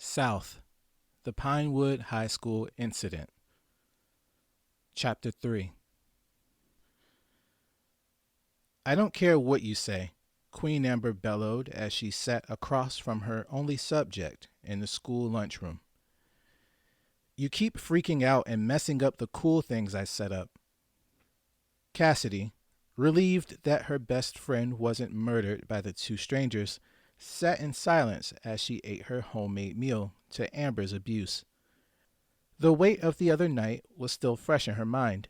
South, the Pinewood High School Incident. Chapter 3. I don't care what you say, Queen Amber bellowed as she sat across from her only subject in the school lunchroom. You keep freaking out and messing up the cool things I set up. Cassidy, relieved that her best friend wasn't murdered by the two strangers, sat in silence as she ate her homemade meal to Amber's abuse. The weight of the other night was still fresh in her mind,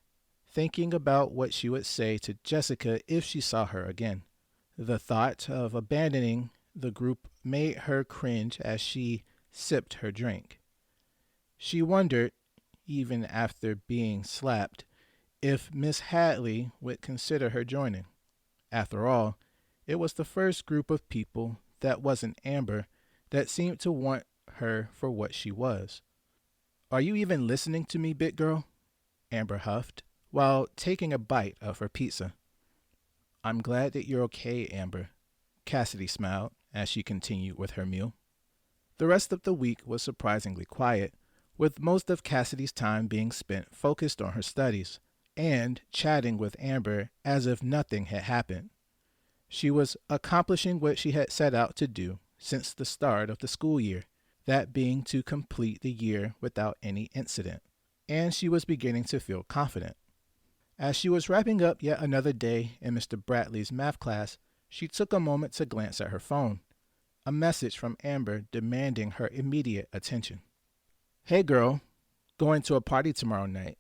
thinking about what she would say to Jessica if she saw her again. The thought of abandoning the group made her cringe as she sipped her drink. She wondered, even after being slapped, if Miss Hadley would consider her joining. After all, it was the first group of people that wasn't Amber that seemed to want her for what she was. Are you even listening to me, big girl? Amber huffed, while taking a bite of her pizza. I'm glad that you're okay, Amber, Cassidy smiled as she continued with her meal. The rest of the week was surprisingly quiet, with most of Cassidy's time being spent focused on her studies and chatting with Amber as if nothing had happened. She was accomplishing what she had set out to do since the start of the school year, that being to complete the year without any incident, and she was beginning to feel confident. As she was wrapping up yet another day in Mr. Bradley's math class, she took a moment to glance at her phone, a message from Amber demanding her immediate attention. Hey girl, going to a party tomorrow night.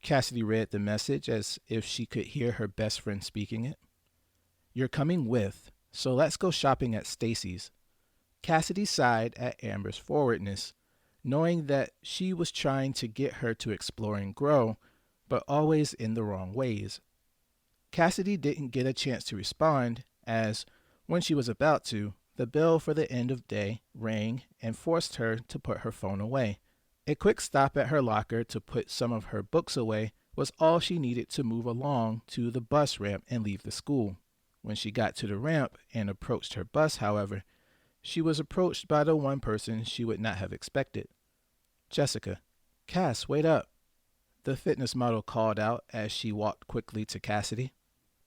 Cassidy read the message as if she could hear her best friend speaking it. You're coming with, so let's go shopping at Stacy's. Cassidy sighed at Amber's forwardness, knowing that she was trying to get her to explore and grow, but always in the wrong ways. Cassidy didn't get a chance to respond, as, when she was about to, the bell for the end of day rang and forced her to put her phone away. A quick stop at her locker to put some of her books away was all she needed to move along to the bus ramp and leave the school. When she got to the ramp and approached her bus, however, she was approached by the one person she would not have expected. Jessica. Cass, wait up, the fitness model called out as she walked quickly to Cassidy.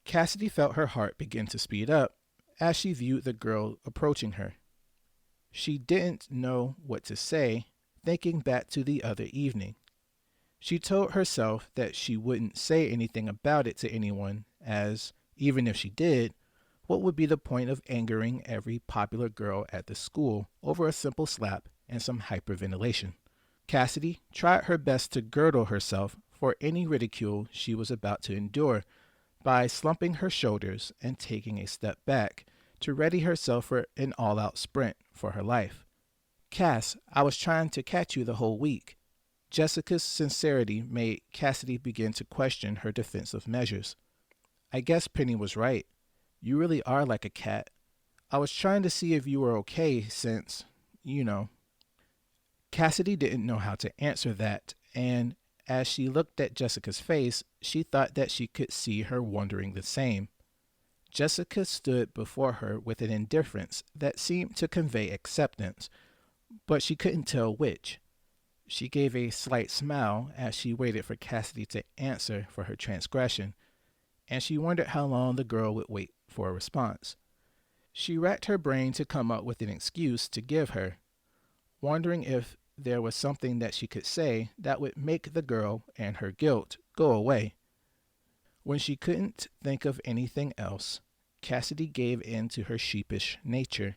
Cassidy felt her heart begin to speed up as she viewed the girl approaching her. She didn't know what to say, thinking back to the other evening. She told herself that she wouldn't say anything about it to anyone, as, even if she did, what would be the point of angering every popular girl at the school over a simple slap and some hyperventilation? Cassidy tried her best to girdle herself for any ridicule she was about to endure by slumping her shoulders and taking a step back to ready herself for an all-out sprint for her life. Cass, I was trying to catch you the whole week. Jessica's sincerity made Cassidy begin to question her defensive measures. I guess Penny was right. You really are like a cat. I was trying to see if you were okay since, you know. Cassidy didn't know how to answer that, and as she looked at Jessica's face, she thought that she could see her wondering the same. Jessica stood before her with an indifference that seemed to convey acceptance, but she couldn't tell which. She gave a slight smile as she waited for Cassidy to answer for her transgression, and she wondered how long the girl would wait for a response. She racked her brain to come up with an excuse to give her, wondering if there was something that she could say that would make the girl and her guilt go away. When she couldn't think of anything else, Cassidy gave in to her sheepish nature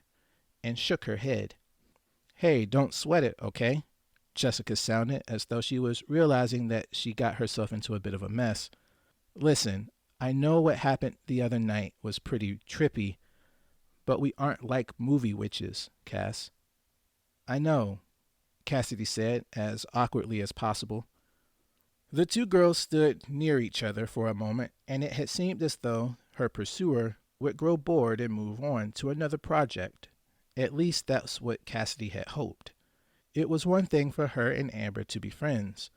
and shook her head. Hey, don't sweat it, okay? Jessica sounded as though she was realizing that she got herself into a bit of a mess. Listen, I know what happened the other night was pretty trippy, but we aren't like movie witches, Cass. I know, Cassidy said as awkwardly as possible. The two girls stood near each other for a moment, and it had seemed as though her pursuer would grow bored and move on to another project. At least that's what Cassidy had hoped. It was one thing for her and Amber to be friends.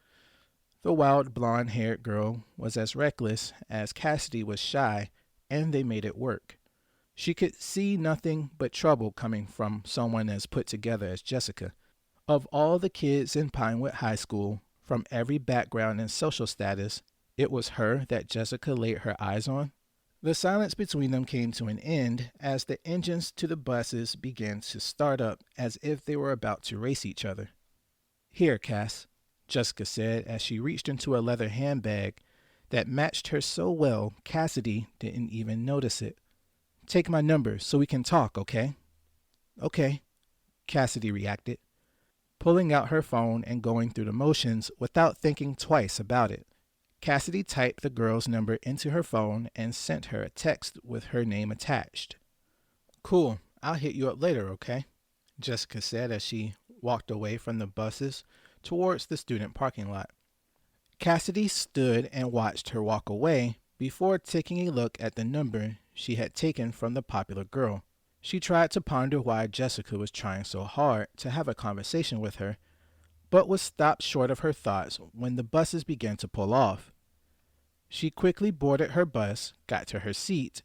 The wild blonde-haired girl was as reckless as Cassidy was shy, and they made it work. She could see nothing but trouble coming from someone as put together as Jessica. Of all the kids in Pinewood High School, from every background and social status, it was her that Jessica laid her eyes on. The silence between them came to an end as the engines to the buses began to start up as if they were about to race each other. "Here, Cass," Jessica said as she reached into a leather handbag that matched her so well Cassidy didn't even notice it. "Take my number so we can talk, okay?" "Okay," Cassidy reacted, pulling out her phone and going through the motions without thinking twice about it. Cassidy typed the girl's number into her phone and sent her a text with her name attached. "Cool, I'll hit you up later, okay?" Jessica said as she walked away from the buses towards the student parking lot. Cassidy stood and watched her walk away before taking a look at the number she had taken from the popular girl. She tried to ponder why Jessica was trying so hard to have a conversation with her, but was stopped short of her thoughts when the buses began to pull off. She quickly boarded her bus, got to her seat,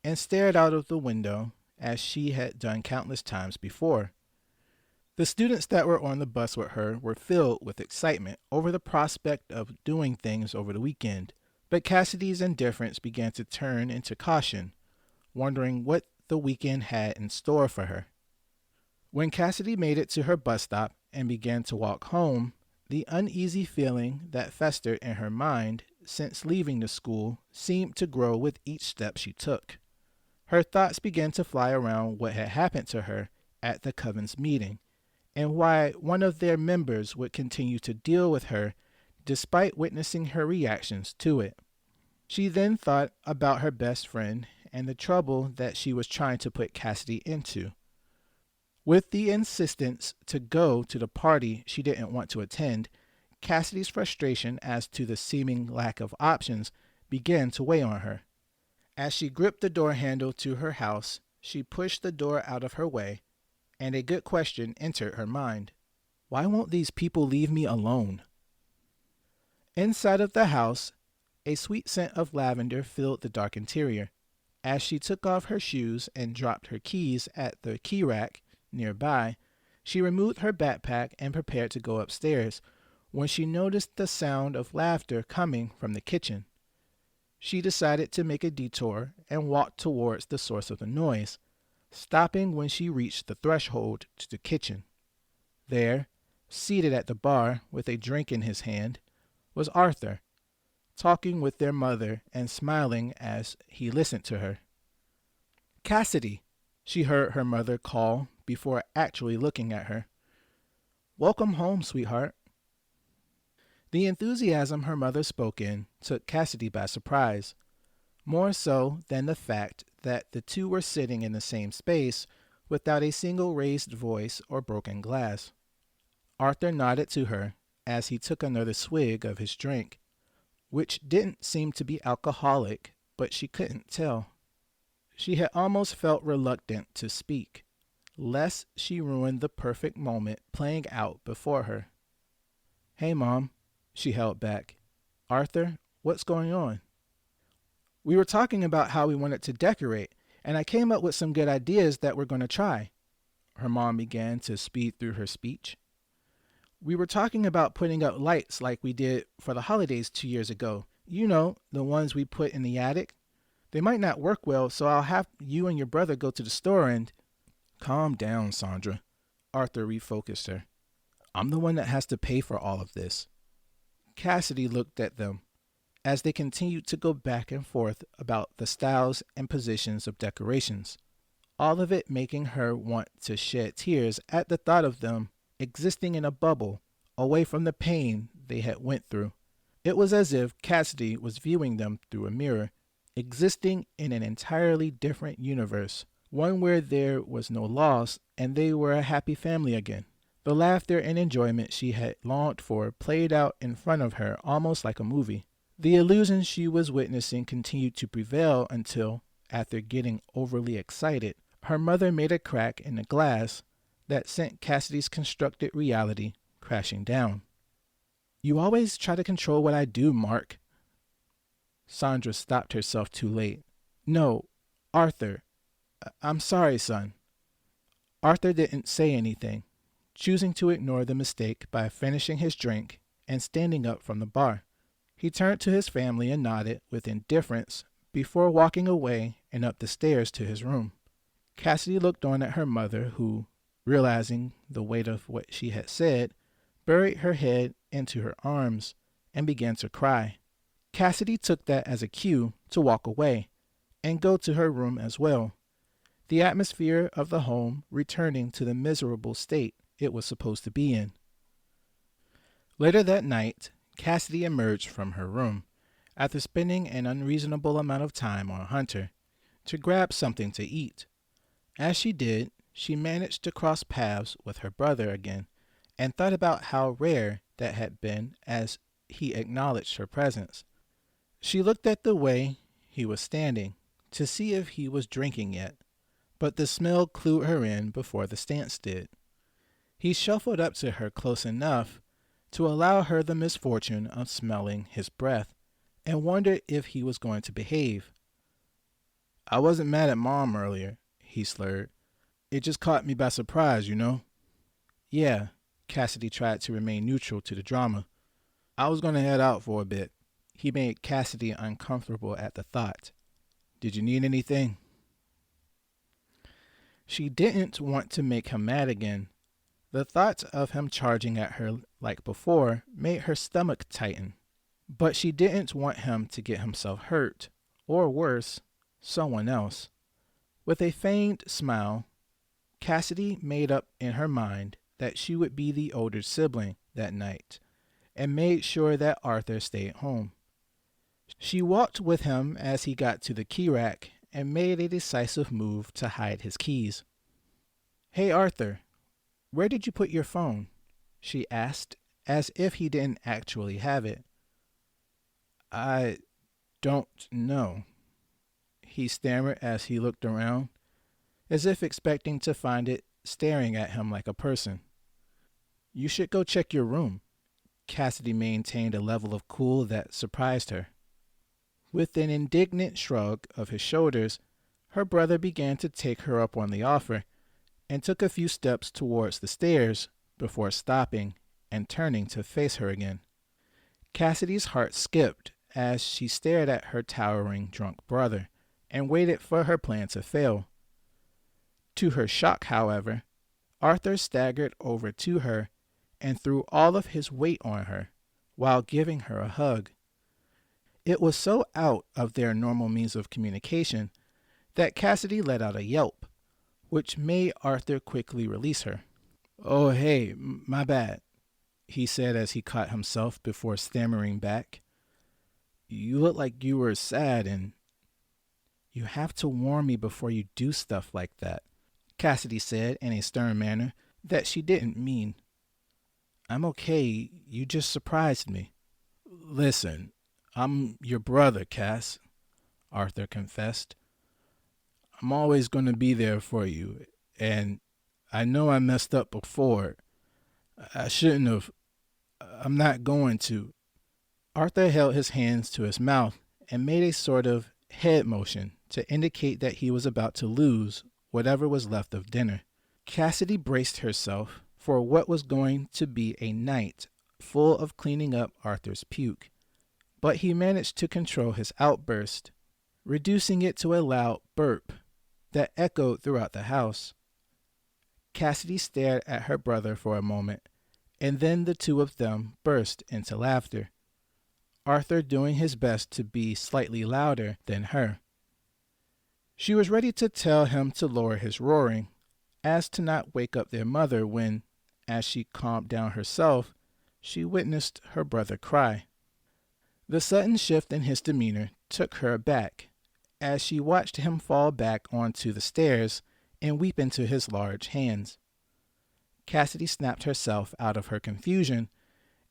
and stared out of the window as she had done countless times before. The students that were on the bus with her were filled with excitement over the prospect of doing things over the weekend, but Cassidy's indifference began to turn into caution, wondering what the weekend had in store for her. When Cassidy made it to her bus stop and began to walk home, the uneasy feeling that festered in her mind since leaving the school seemed to grow with each step she took. Her thoughts began to fly around what had happened to her at the Coven's meeting, and why one of their members would continue to deal with her despite witnessing her reactions to it. She then thought about her best friend and the trouble that she was trying to put Cassidy into. With the insistence to go to the party she didn't want to attend, Cassidy's frustration as to the seeming lack of options began to weigh on her. As she gripped the door handle to her house, she pushed the door out of her way, and a good question entered her mind. Why won't these people leave me alone? Inside of the house, a sweet scent of lavender filled the dark interior. As she took off her shoes and dropped her keys at the key rack nearby, she removed her backpack and prepared to go upstairs when she noticed the sound of laughter coming from the kitchen. She decided to make a detour and walk towards the source of the noise, stopping when she reached the threshold to the kitchen. There, seated at the bar with a drink in his hand, was Arthur, talking with their mother and smiling as he listened to her. "Cassidy," she heard her mother call before actually looking at her. "Welcome home, sweetheart." The enthusiasm her mother spoke in took Cassidy by surprise, more so than the fact that the two were sitting in the same space without a single raised voice or broken glass. Arthur nodded to her as he took another swig of his drink, which didn't seem to be alcoholic, but she couldn't tell. She had almost felt reluctant to speak, lest she ruin the perfect moment playing out before her. "Hey, Mom," she held back. "Arthur, what's going on?" "We were talking about how we wanted to decorate, and I came up with some good ideas that we're going to try." Her mom began to speed through her speech. "We were talking about putting up lights like we did for the holidays 2 years ago. You know, the ones we put in the attic. They might not work well, so I'll have you and your brother go to the store and—" "Calm down, Sandra." Arthur refocused her. "I'm the one that has to pay for all of this." Cassidy looked at them as they continued to go back and forth about the styles and positions of decorations, all of it making her want to shed tears at the thought of them existing in a bubble away from the pain they had went through. It was as if Cassidy was viewing them through a mirror, existing in an entirely different universe, one where there was no loss and they were a happy family again. The laughter and enjoyment she had longed for played out in front of her almost like a movie. The illusion she was witnessing continued to prevail until, after getting overly excited, her mother made a crack in the glass that sent Cassidy's constructed reality crashing down. "You always try to control what I do, Mark." Sandra stopped herself too late. "No, Arthur. I'm sorry, son." Arthur didn't say anything, choosing to ignore the mistake by finishing his drink and standing up from the bar. He turned to his family and nodded with indifference before walking away and up the stairs to his room. Cassidy looked on at her mother, who, realizing the weight of what she had said, buried her head into her arms and began to cry. Cassidy took that as a cue to walk away and go to her room as well, the atmosphere of the home returning to the miserable state it was supposed to be in. Later that night, Cassidy emerged from her room, after spending an unreasonable amount of time on Hunter, to grab something to eat. As she did, she managed to cross paths with her brother again, and thought about how rare that had been as he acknowledged her presence. She looked at the way he was standing to see if he was drinking yet, but the smell clued her in before the stance did. He shuffled up to her close enough to allow her the misfortune of smelling his breath, and wondered if he was going to behave. "I wasn't mad at Mom earlier," he slurred. "It just caught me by surprise, you know." "Yeah," Cassidy tried to remain neutral to the drama. "I was going to head out for a bit." He made Cassidy uncomfortable at the thought. "Did you need anything?" She didn't want to make him mad again. The thought of him charging at her like before made her stomach tighten. But she didn't want him to get himself hurt, or worse, someone else. With a feigned smile, Cassidy made up in her mind that she would be the older sibling that night, and made sure that Arthur stayed home. She walked with him as he got to the key rack and made a decisive move to hide his keys. "Hey, Arthur, where did you put your phone?" she asked, as if he didn't actually have it. "I don't know," he stammered as he looked around, as if expecting to find it staring at him like a person. "You should go check your room." Cassidy maintained a level of cool that surprised her. With an indignant shrug of his shoulders, her brother began to take her up on the offer, and took a few steps towards the stairs before stopping and turning to face her again. Cassidy's heart skipped as she stared at her towering drunk brother and waited for her plan to fail. To her shock, however, Arthur staggered over to her and threw all of his weight on her while giving her a hug. It was so out of their normal means of communication that Cassidy let out a yelp, which made Arthur quickly release her. "Oh, hey, my bad," he said as he caught himself before stammering back. "You look like you were sad and—" "You have to warn me before you do stuff like that," Cassidy said in a stern manner that she didn't mean. "I'm okay, you just surprised me." "Listen, I'm your brother, Cass," Arthur confessed. "I'm always going to be there for you, and I know I messed up before. I shouldn't have. I'm not going to." Arthur held his hands to his mouth and made a sort of head motion to indicate that he was about to lose whatever was left of dinner. Cassidy braced herself for what was going to be a night full of cleaning up Arthur's puke, but he managed to control his outburst, reducing it to a loud burp that echoed throughout the house. Cassidy stared at her brother for a moment, and then the two of them burst into laughter, Arthur doing his best to be slightly louder than her. She was ready to tell him to lower his roaring, as to not wake up their mother when, as she calmed down herself, she witnessed her brother cry. The sudden shift in his demeanor took her aback, as she watched him fall back onto the stairs and weep into his large hands. Cassidy snapped herself out of her confusion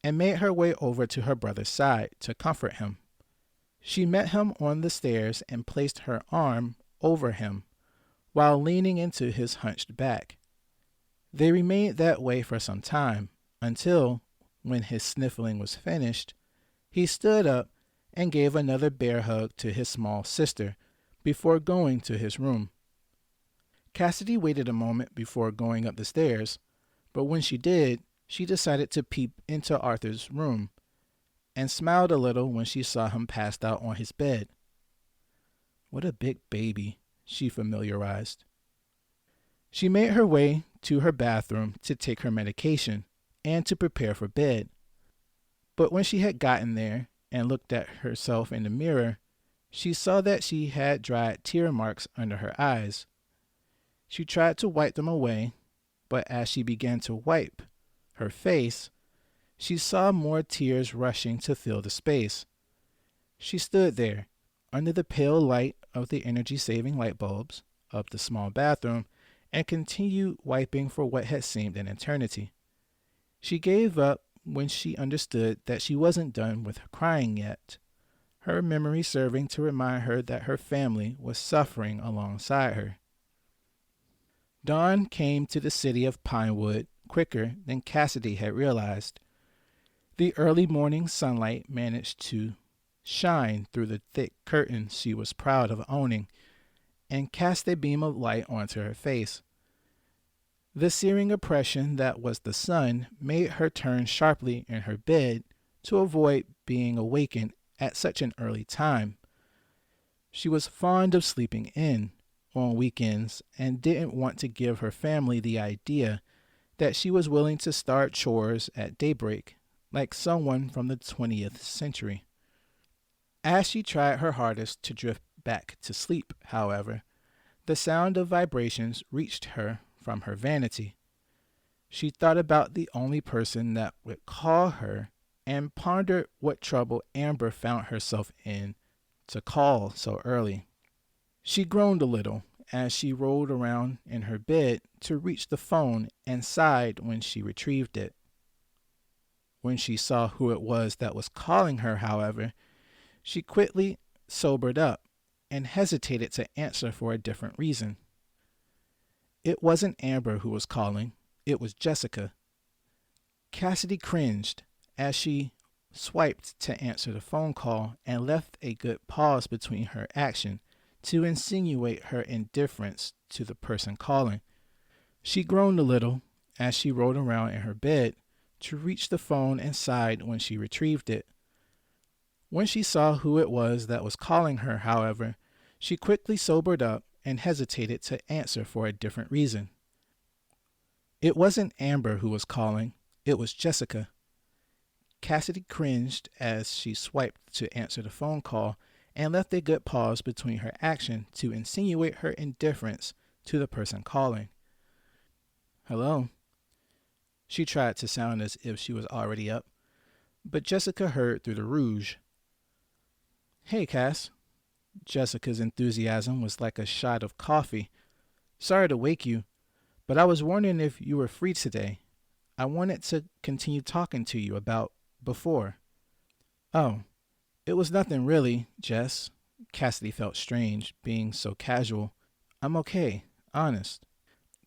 and made her way over to her brother's side to comfort him. She met him on the stairs and placed her arm over him while leaning into his hunched back. They remained that way for some time until, when his sniffling was finished, he stood up and gave another bear hug to his small sister before going to his room. Cassidy waited a moment before going up the stairs, But when she did, she decided to peep into Arthur's room and smiled a little when she saw him passed out on his bed. What a big baby, she familiarized. She made her way to her bathroom to take her medication and to prepare for bed. But when she had gotten there and looked at herself in the mirror, she saw that she had dried tear marks under her eyes. She tried to wipe them away, but as she began to wipe her face, she saw more tears rushing to fill the space. She stood there, under the pale light of the energy-saving light bulbs of the small bathroom, and continued wiping for what had seemed an eternity. She gave up when she understood that she wasn't done with her crying yet, her memory serving to remind her that her family was suffering alongside her. Dawn came to the city of Pinewood quicker than Cassidy had realized. The early morning sunlight managed to shine through the thick curtains she was proud of owning and cast a beam of light onto her face. The searing oppression that was the sun made her turn sharply in her bed to avoid being awakened at such an early time. She was fond of sleeping in on weekends and didn't want to give her family the idea that she was willing to start chores at daybreak, like someone from the 20th century. As she tried her hardest to drift back to sleep, however, the sound of vibrations reached her from her vanity. She thought about the only person that would call her and pondered what trouble Amber found herself in to call so early. She groaned a little as she rolled around in her bed to reach the phone and sighed when she retrieved it. When she saw who it was that was calling her, however, she quickly sobered up and hesitated to answer for a different reason. It wasn't Amber who was calling, it was Jessica. Cassidy cringed as she swiped to answer the phone call and left a good pause between her action to insinuate her indifference to the person calling. She groaned a little as she rolled around in her bed to reach the phone and sighed when she retrieved it. When she saw who it was that was calling her, however, she quickly sobered up and hesitated to answer for a different reason. It wasn't Amber who was calling, it was Jessica. Cassidy cringed as she swiped to answer the phone call and left a good pause between her action to insinuate her indifference to the person calling. Hello? She tried to sound as if she was already up, but Jessica heard through the rouge. Hey, Cass. Jessica's enthusiasm was like a shot of coffee. Sorry to wake you, but I was wondering if you were free today. I wanted to continue talking to you about before. Oh, it was nothing really, Jess. Cassidy felt strange, being so casual. I'm okay, honest.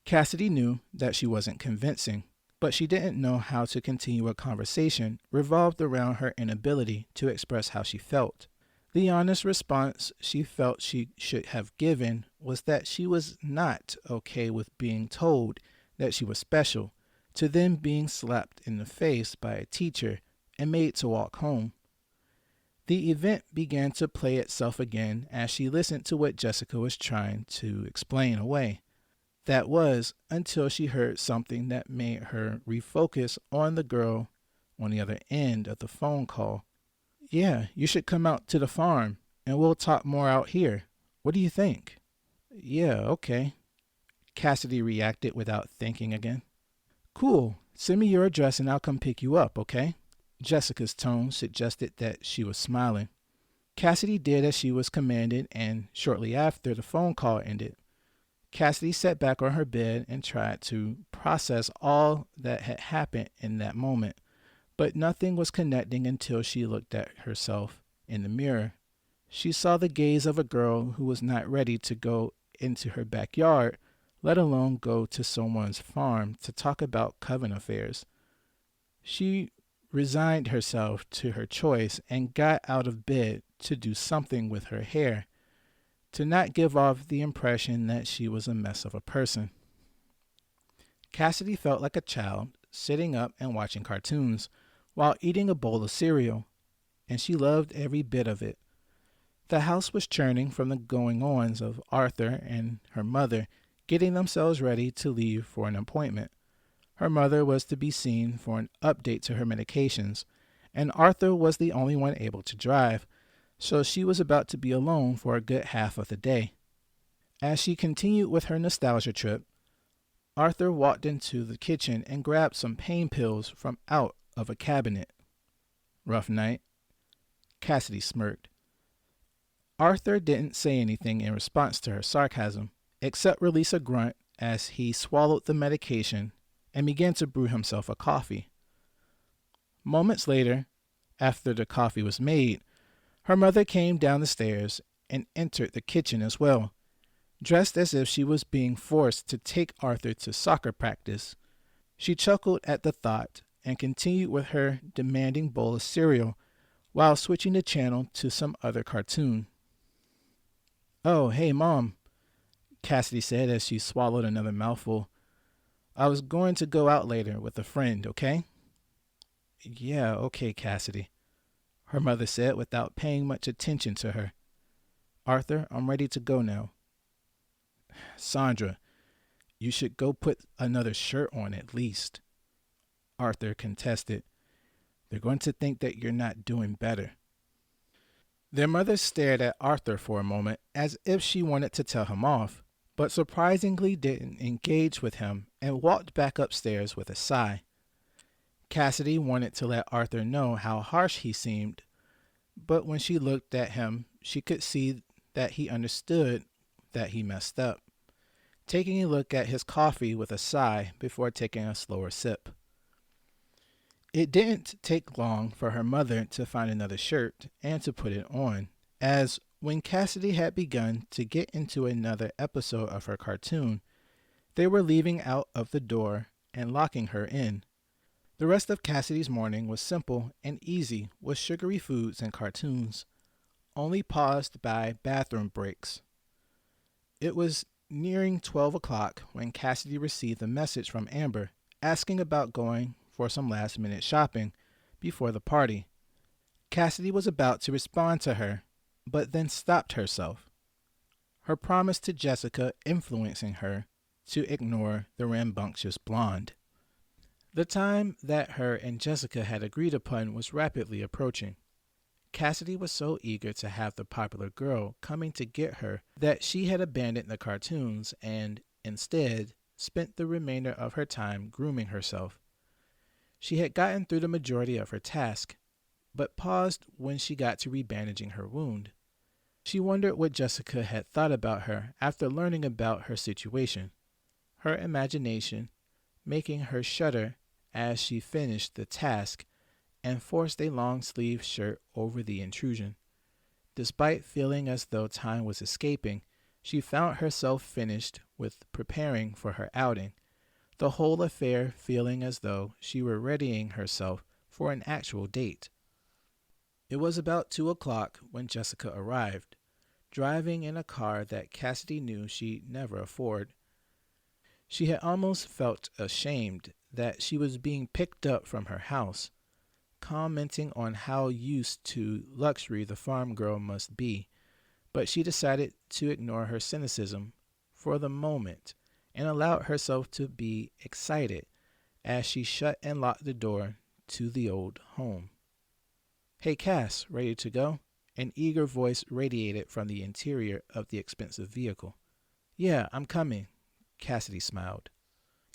Cassidy knew that she wasn't convincing, but she didn't know how to continue a conversation revolved around her inability to express how she felt. The honest response she felt she should have given was that she was not okay with being told that she was special, to then being slapped in the face by a teacher and made to walk home. The event began to play itself again as she listened to what Jessica was trying to explain away. That was until she heard something that made her refocus on the girl on the other end of the phone call. Yeah, you should come out to the farm, and we'll talk more out here. What do you think? Yeah, okay. Cassidy reacted without thinking again. Cool. Send me your address and I'll come pick you up, okay? Jessica's tone suggested that she was smiling. Cassidy did as she was commanded, and shortly after the phone call ended, Cassidy sat back on her bed and tried to process all that had happened in that moment, but nothing was connecting until she looked at herself in the mirror. She saw the gaze of a girl who was not ready to go into her backyard, let alone go to someone's farm to talk about coven affairs. She resigned herself to her choice and got out of bed to do something with her hair, to not give off the impression that she was a mess of a person. Cassidy felt like a child sitting up and watching cartoons while eating a bowl of cereal, and she loved every bit of it. The house was churning from the going ons of Arthur and her mother getting themselves ready to leave for an appointment. Her mother was to be seen for an update to her medications, and Arthur was the only one able to drive, so she was about to be alone for a good half of the day. As she continued with her nostalgia trip, Arthur walked into the kitchen and grabbed some pain pills from out of a cabinet. Rough night? Cassidy smirked. Arthur didn't say anything in response to her sarcasm, except release a grunt as he swallowed the medication and began to brew himself a coffee. Moments later, after the coffee was made, her mother came down the stairs and entered the kitchen as well, dressed as if she was being forced to take Arthur to soccer practice. She chuckled at the thought and continued with her demanding bowl of cereal while switching the channel to some other cartoon. "Oh, hey, Mom," Cassidy said as she swallowed another mouthful. "I was going to go out later with a friend, okay?" "Yeah, okay, Cassidy," her mother said without paying much attention to her. "Arthur, I'm ready to go now." "Sandra, you should go put another shirt on at least," Arthur contested. "They're going to think that you're not doing better." Their mother stared at Arthur for a moment as if she wanted to tell him off, but surprisingly didn't engage with him and walked back upstairs with a sigh. Cassidy wanted to let Arthur know how harsh he seemed, but when she looked at him, she could see that he understood that he messed up, taking a look at his coffee with a sigh before taking a slower sip. It didn't take long for her mother to find another shirt and to put it on, as when Cassidy had begun to get into another episode of her cartoon, they were leaving out of the door and locking her in. The rest of Cassidy's morning was simple and easy with sugary foods and cartoons, only paused by bathroom breaks. It was nearing 12 o'clock when Cassidy received a message from Amber asking about going for some last-minute shopping before the party. Cassidy was about to respond to her, but then stopped herself, her promise to Jessica influencing her to ignore the rambunctious blonde. The time that her and Jessica had agreed upon was rapidly approaching. Cassidy was so eager to have the popular girl coming to get her that she had abandoned the cartoons and, instead, spent the remainder of her time grooming herself. She had gotten through the majority of her task, but paused when she got to rebandaging her wound. She wondered what Jessica had thought about her after learning about her situation, her imagination making her shudder as she finished the task and forced a long-sleeved shirt over the intrusion. Despite feeling as though time was escaping, she found herself finished with preparing for her outing, the whole affair feeling as though she were readying herself for an actual date. It was about 2 o'clock when Jessica arrived, driving in a car that Cassidy knew she'd never afford. She had almost felt ashamed that she was being picked up from her house, commenting on how used to luxury the farm girl must be, but she decided to ignore her cynicism for the moment and allowed herself to be excited as she shut and locked the door to the old home. "Hey, Cass, ready to go?" An eager voice radiated from the interior of the expensive vehicle. "Yeah, I'm coming," Cassidy smiled.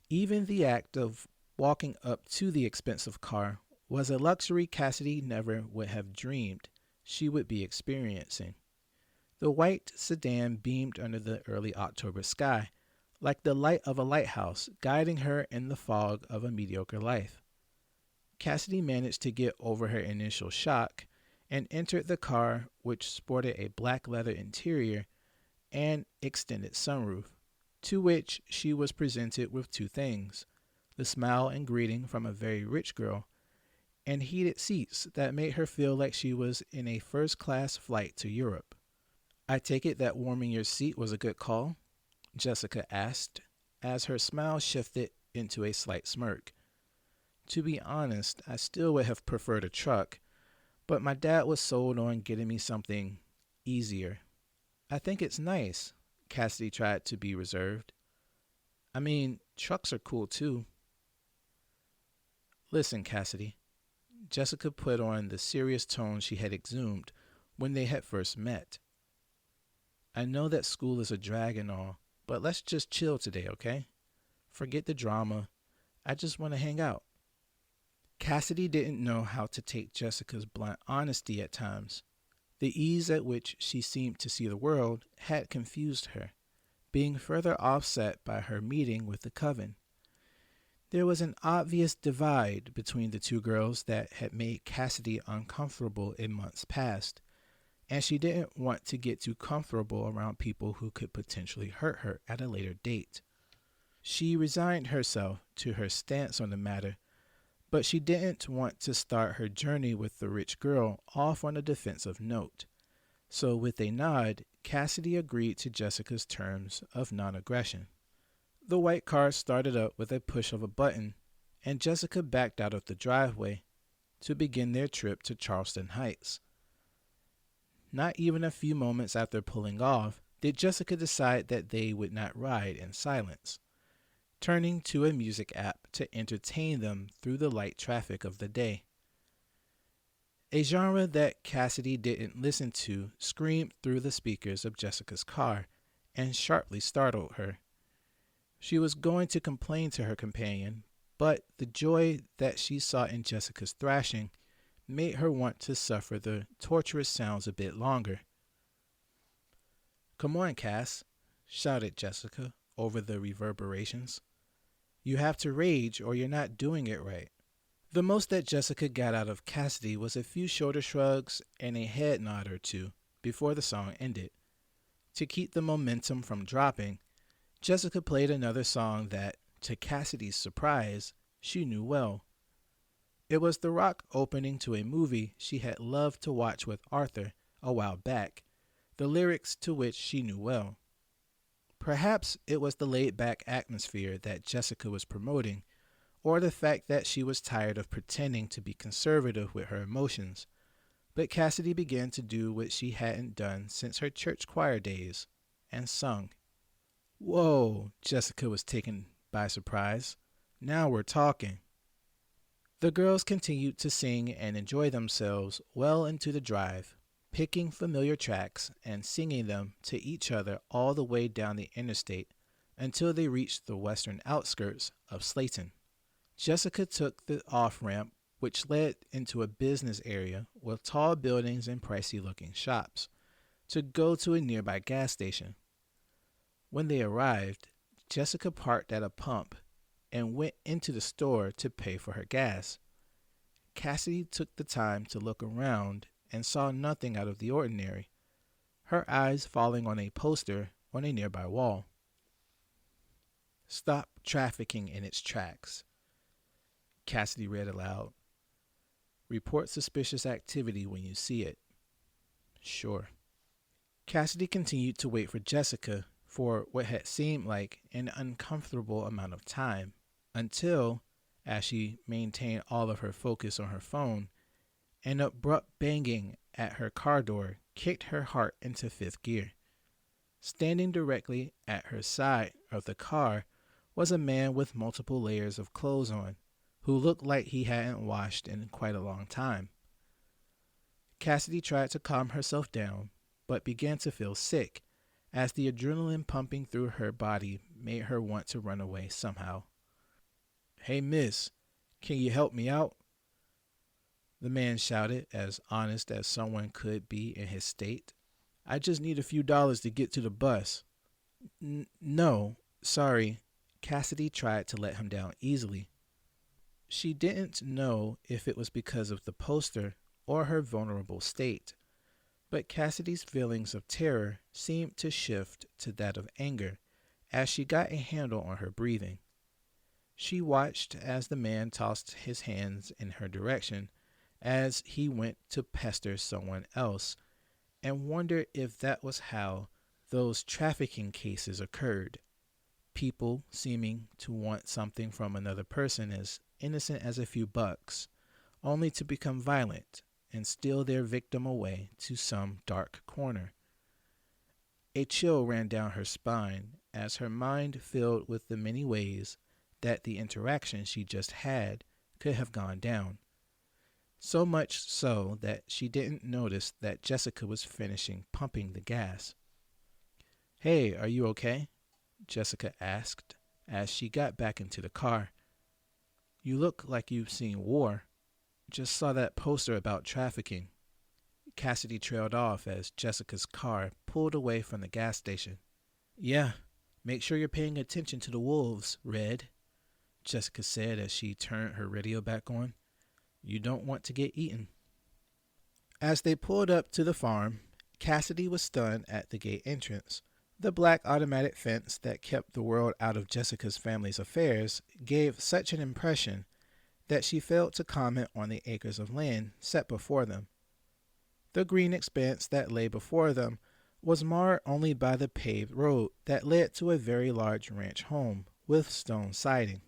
Even the act of walking up to the expensive car was a luxury Cassidy never would have dreamed she would be experiencing. The white sedan beamed under the early October sky, like the light of a lighthouse guiding her in the fog of a mediocre life. Cassidy managed to get over her initial shock and entered the car, which sported a black leather interior and extended sunroof, to which she was presented with two things: the smile and greeting from a very rich girl, and heated seats that made her feel like she was in a first-class flight to Europe. "I take it that warming your seat was a good call?" Jessica asked, as her smile shifted into a slight smirk. To be honest, I still would have preferred a truck, but my dad was sold on getting me something easier. I think it's nice. Cassidy tried to be reserved. I mean, trucks are cool too. Listen, Cassidy. Jessica put on the serious tone she had exhumed when they had first met. I know that school is a drag and all, but let's just chill today, okay? Forget the drama. I just want to hang out. Cassidy didn't know how to take Jessica's blunt honesty at times. The ease at which she seemed to see the world had confused her, being further offset by her meeting with the coven. There was an obvious divide between the two girls that had made Cassidy uncomfortable in months past, and she didn't want to get too comfortable around people who could potentially hurt her at a later date. She resigned herself to her stance on the matter, but she didn't want to start her journey with the rich girl off on a defensive note. So with a nod, Cassidy agreed to Jessica's terms of non-aggression. The white car started up with a push of a button, and Jessica backed out of the driveway to begin their trip to Charleston Heights. Not even a few moments after pulling off did Jessica decide that they would not ride in silence, turning to a music app to entertain them through the light traffic of the day. A genre that Cassidy didn't listen to screamed through the speakers of Jessica's car and sharply startled her. She was going to complain to her companion, but the joy that she saw in Jessica's thrashing made her want to suffer the torturous sounds a bit longer. "Come on, Cass," shouted Jessica over the reverberations. "You have to rage or you're not doing it right." The most that Jessica got out of Cassidy was a few shoulder shrugs and a head nod or two before the song ended. To keep the momentum from dropping, Jessica played another song that, to Cassidy's surprise, she knew well. It was the rock opening to a movie she had loved to watch with Arthur a while back, the lyrics to which she knew well. Perhaps it was the laid-back atmosphere that Jessica was promoting, or the fact that she was tired of pretending to be conservative with her emotions, but Cassidy began to do what she hadn't done since her church choir days, and sung. "Whoa," Jessica was taken by surprise. "Now we're talking." The girls continued to sing and enjoy themselves well into the drive, picking familiar tracks and singing them to each other all the way down the interstate until they reached the western outskirts of Slayton. Jessica took the off-ramp, which led into a business area with tall buildings and pricey-looking shops, to go to a nearby gas station. When they arrived, Jessica parked at a pump and went into the store to pay for her gas. Cassidy took the time to look around and saw nothing out of the ordinary, her eyes falling on a poster on a nearby wall. "Stop trafficking in its tracks," Cassidy read aloud. "Report suspicious activity when you see it." "Sure." Cassidy continued to wait for Jessica for what had seemed like an uncomfortable amount of time, until, as she maintained all of her focus on her phone, an abrupt banging at her car door kicked her heart into fifth gear. Standing directly at her side of the car was a man with multiple layers of clothes on, who looked like he hadn't washed in quite a long time. Cassidy tried to calm herself down, but began to feel sick, as the adrenaline pumping through her body made her want to run away somehow. "Hey, miss, can you help me out?" the man shouted, as honest as someone could be in his state. "I just need a few dollars to get to the bus." No, sorry." Cassidy tried to let him down easily. She didn't know if it was because of the poster or her vulnerable state, but Cassidy's feelings of terror seemed to shift to that of anger as she got a handle on her breathing. She watched as the man tossed his hands in her direction as he went to pester someone else, and wondered if that was how those trafficking cases occurred. people seeming to want something from another person as innocent as a few bucks, only to become violent and steal their victim away to some dark corner. A chill ran down her spine as her mind filled with the many ways that the interaction she just had could have gone down. So much so that she didn't notice that Jessica was finishing pumping the gas. "Hey, are you okay?" Jessica asked as she got back into the car. "You look like you've seen war. Just saw that poster about trafficking." Cassidy trailed off as Jessica's car pulled away from the gas station. "Yeah, make sure you're paying attention to the wolves, Red," Jessica said as she turned her radio back on. "You don't want to get eaten." As they pulled up to the farm, Cassidy was stunned at the gate entrance. The black automatic fence that kept the world out of Jessica's family's affairs gave such an impression that she failed to comment on the acres of land set before them. The green expanse that lay before them was marred only by the paved road that led to a very large ranch home with stone siding.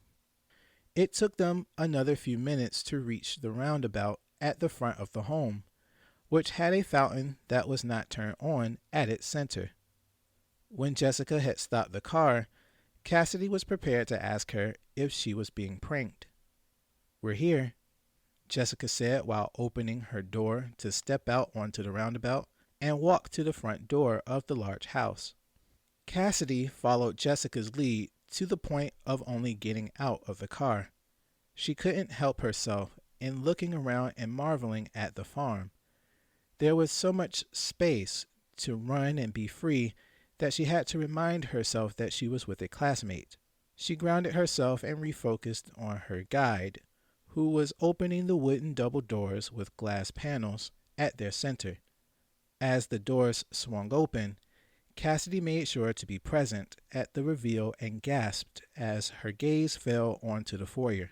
It took them another few minutes to reach the roundabout at the front of the home, which had a fountain that was not turned on at its center. When Jessica had stopped the car, Cassidy was prepared to ask her if she was being pranked. "We're here," Jessica said while opening her door to step out onto the roundabout and walk to the front door of the large house. Cassidy followed Jessica's lead to the point of only getting out of the car. She couldn't help herself in looking around and marveling at the farm. There was so much space to run and be free that she had to remind herself that she was with a classmate. She grounded herself and refocused on her guide, who was opening the wooden double doors with glass panels at their center. As the doors swung open, Cassidy made sure to be present at the reveal and gasped as her gaze fell onto the foyer.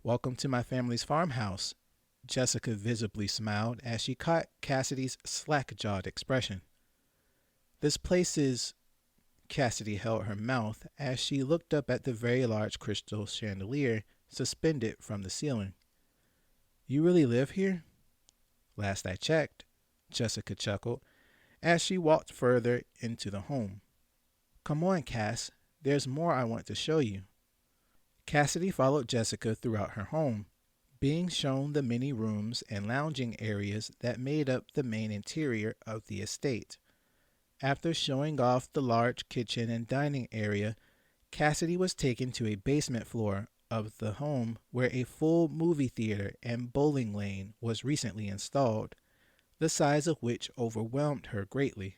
"Welcome to my family's farmhouse," Jessica visibly smiled as she caught Cassidy's slack-jawed expression. "This place is—" Cassidy held her mouth as she looked up at the very large crystal chandelier suspended from the ceiling. "You really live here?" "Last I checked," Jessica chuckled as she walked further into the home. "Come on, Cass. There's more I want to show you." Cassidy followed Jessica throughout her home, being shown the many rooms and lounging areas that made up the main interior of the estate. After showing off the large kitchen and dining area, Cassidy was taken to a basement floor of the home where a full movie theater and bowling lane was recently installed, the size of which overwhelmed her greatly.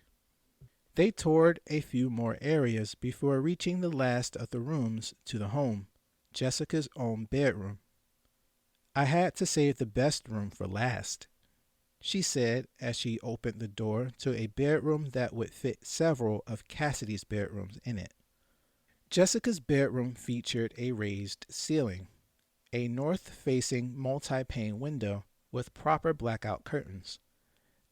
They toured a few more areas before reaching the last of the rooms to the home, Jessica's own bedroom. "I had to save the best room for last," she said as she opened the door to a bedroom that would fit several of Cassidy's bedrooms in it. Jessica's bedroom featured a raised ceiling, a north-facing multi-pane window with proper blackout curtains,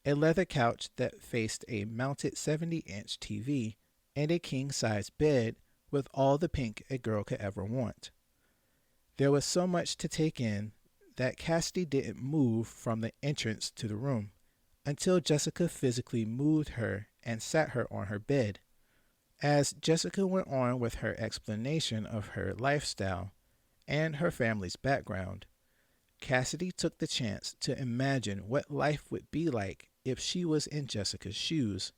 a leather couch that faced a mounted 70-inch TV, and a king-size bed with all the pink a girl could ever want. There was so much to take in that Cassidy didn't move from the entrance to the room until Jessica physically moved her and sat her on her bed. As Jessica went on with her explanation of her lifestyle and her family's background, Cassidy took the chance to imagine what life would be like if she was in Jessica's shoes.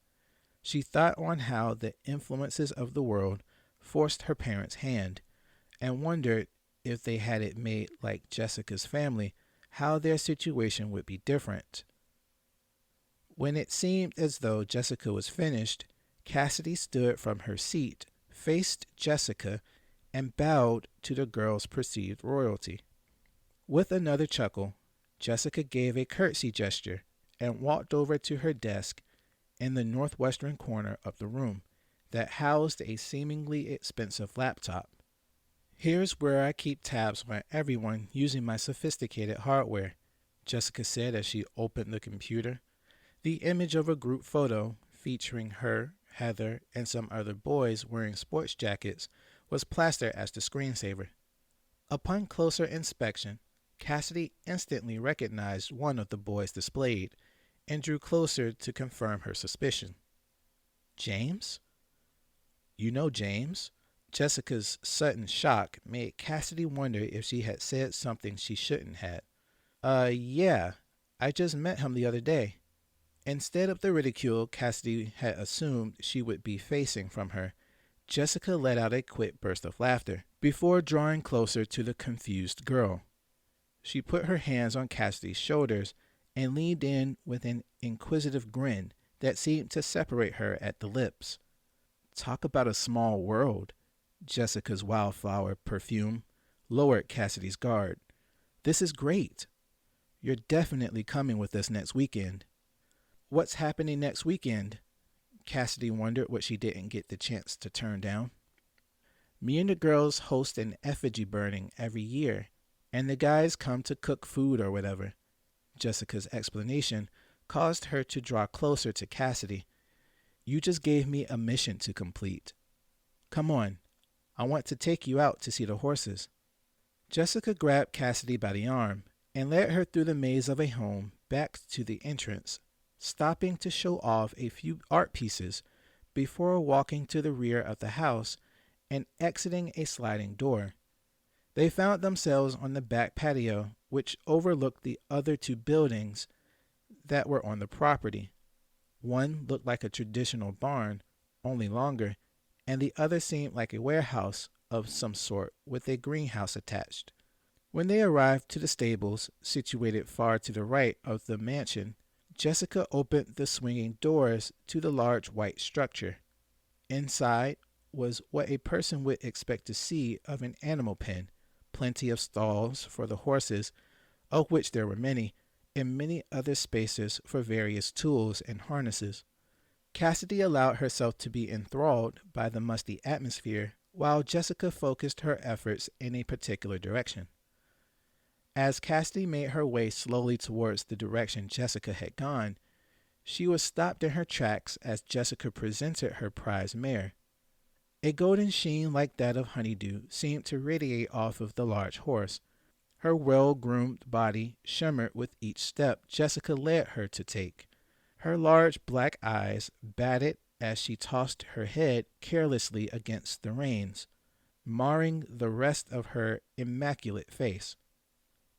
She thought on how the influences of the world forced her parents' hand, and wondered if they had it made like Jessica's family, how their situation would be different. When it seemed as though Jessica was finished, Cassidy stood from her seat, faced Jessica, and bowed to the girl's perceived royalty. With another chuckle, Jessica gave a curtsy gesture and walked over to her desk in the northwestern corner of the room that housed a seemingly expensive laptop. "Here's where I keep tabs on everyone using my sophisticated hardware," Jessica said as she opened the computer. The image of a group photo featuring her, Heather, and some other boys wearing sports jackets was plastered as the screensaver. Upon closer inspection, Cassidy instantly recognized one of the boys displayed and drew closer to confirm her suspicion. James? You know James? Jessica's sudden shock made Cassidy wonder if she had said something she shouldn't have. Yeah. I just met him the other day. Instead of the ridicule Cassidy had assumed she would be facing from her, Jessica let out a quick burst of laughter before drawing closer to the confused girl. She put her hands on Cassidy's shoulders and leaned in with an inquisitive grin that seemed to separate her at the lips. Talk about a small world. Jessica's wildflower perfume lowered Cassidy's guard. This is great. You're definitely coming with us next weekend. What's happening next weekend? Cassidy wondered what she didn't get the chance to turn down. Me and the girls host an effigy burning every year, and the guys come to cook food or whatever. Jessica's explanation caused her to draw closer to Cassidy. You just gave me a mission to complete. Come on, I want to take you out to see the horses. Jessica grabbed Cassidy by the arm and led her through the maze of a home back to the entrance, stopping to show off a few art pieces before walking to the rear of the house and exiting a sliding door. They found themselves on the back patio, which overlooked the other two buildings that were on the property. One looked like a traditional barn, only longer, and the other seemed like a warehouse of some sort with a greenhouse attached. When they arrived to the stables, situated far to the right of the mansion, Jessica opened the swinging doors to the large white structure. Inside was what a person would expect to see of an animal pen, plenty of stalls for the horses, of which there were many, and many other spaces for various tools and harnesses. Cassidy allowed herself to be enthralled by the musty atmosphere, while Jessica focused her efforts in a particular direction. As Cassidy made her way slowly towards the direction Jessica had gone, she was stopped in her tracks as Jessica presented her prize mare. A golden sheen like that of honeydew seemed to radiate off of the large horse. Her well-groomed body shimmered with each step Jessica led her to take. Her large black eyes batted as she tossed her head carelessly against the reins, marring the rest of her immaculate face.